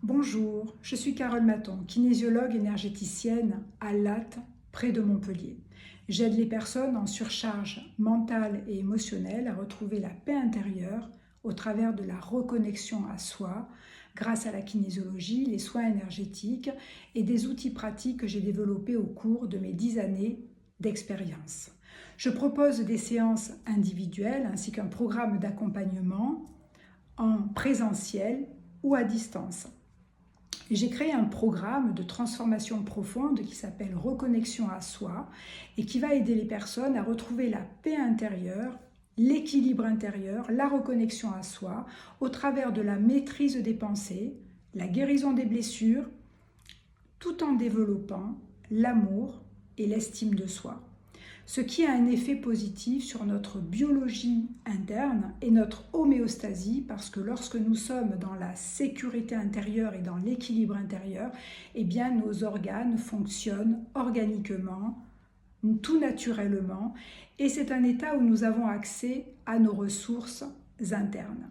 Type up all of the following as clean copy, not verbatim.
Bonjour, je suis Carole Maton, kinésiologue énergéticienne à Latte, près de Montpellier. J'aide les personnes en surcharge mentale et émotionnelle à retrouver la paix intérieure au travers de la reconnexion à soi, grâce à la kinésiologie, les soins énergétiques et des outils pratiques que j'ai développés au cours de mes 10 années d'expérience. Je propose des séances individuelles ainsi qu'un programme d'accompagnement en présentiel ou à distance. J'ai créé un programme de transformation profonde qui s'appelle Reconnexion à soi et qui va aider les personnes à retrouver la paix intérieure, l'équilibre intérieur, la reconnexion à soi au travers de la maîtrise des pensées, la guérison des blessures, tout en développant l'amour et l'estime de soi. Ce qui a un effet positif sur notre biologie interne et notre homéostasie, parce que lorsque nous sommes dans la sécurité intérieure et dans l'équilibre intérieur, eh bien nos organes fonctionnent organiquement, tout naturellement, et c'est un état où nous avons accès à nos ressources internes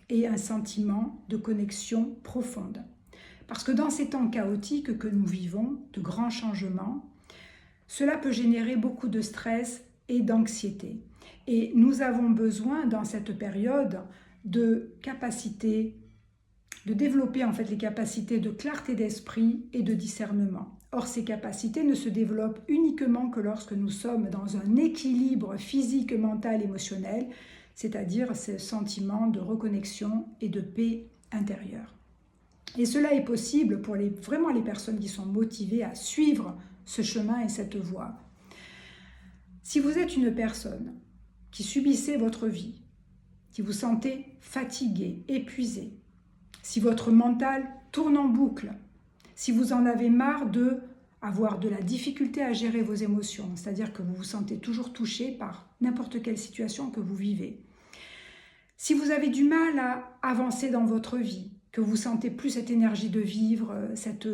et un sentiment de connexion profonde. Parce que dans ces temps chaotiques que nous vivons, de grands changements, cela peut générer beaucoup de stress et d'anxiété. Et nous avons besoin dans cette période de capacités, de développer en fait les capacités de clarté d'esprit et de discernement. Or, ces capacités ne se développent uniquement que lorsque nous sommes dans un équilibre physique, mental, émotionnel, c'est-à-dire ce sentiment de reconnexion et de paix intérieure. Et cela est possible pour vraiment les personnes qui sont motivées à suivre ce chemin et cette voie. Si vous êtes une personne qui subissait votre vie, qui vous sentez fatigué, épuisé, si votre mental tourne en boucle, si vous en avez marre d'avoir de la difficulté à gérer vos émotions, c'est-à-dire que vous vous sentez toujours touché par n'importe quelle situation que vous vivez, si vous avez du mal à avancer dans votre vie, que vous sentez plus cette énergie de vivre, cette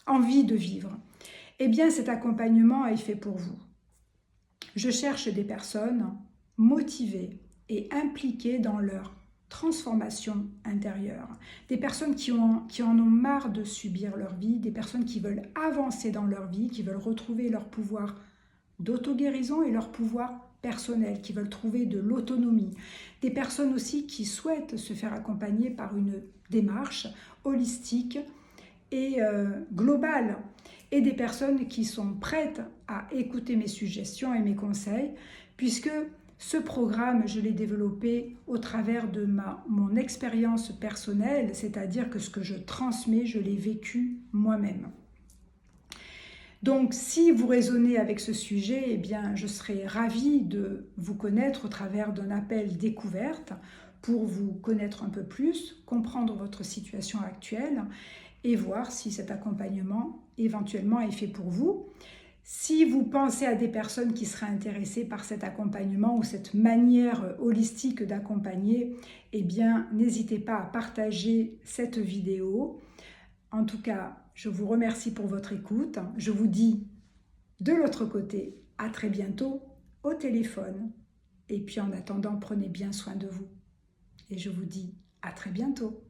envie de vivre, eh bien cet accompagnement est fait pour vous. Je cherche des personnes motivées et impliquées dans leur transformation intérieure. Des personnes qui en ont marre de subir leur vie, des personnes qui veulent avancer dans leur vie, qui veulent retrouver leur pouvoir d'auto-guérison et leur pouvoir personnel, qui veulent trouver de l'autonomie. Des personnes aussi qui souhaitent se faire accompagner par une démarche holistique et globale. Et des personnes qui sont prêtes à écouter mes suggestions et mes conseils, puisque ce programme, je l'ai développé au travers de mon expérience personnelle, c'est-à-dire que ce que je transmets, je l'ai vécu moi-même. Donc, si vous raisonnez avec ce sujet, eh bien, je serai ravie de vous connaître au travers d'un appel découverte pour vous connaître un peu plus, comprendre votre situation actuelle et voir si cet accompagnement éventuellement est fait pour vous. Si vous pensez à des personnes qui seraient intéressées par cet accompagnement ou cette manière holistique d'accompagner, eh bien, n'hésitez pas à partager cette vidéo. En tout cas, je vous remercie pour votre écoute. Je vous dis de l'autre côté, à très bientôt au téléphone. Et puis en attendant, prenez bien soin de vous. Et je vous dis à très bientôt.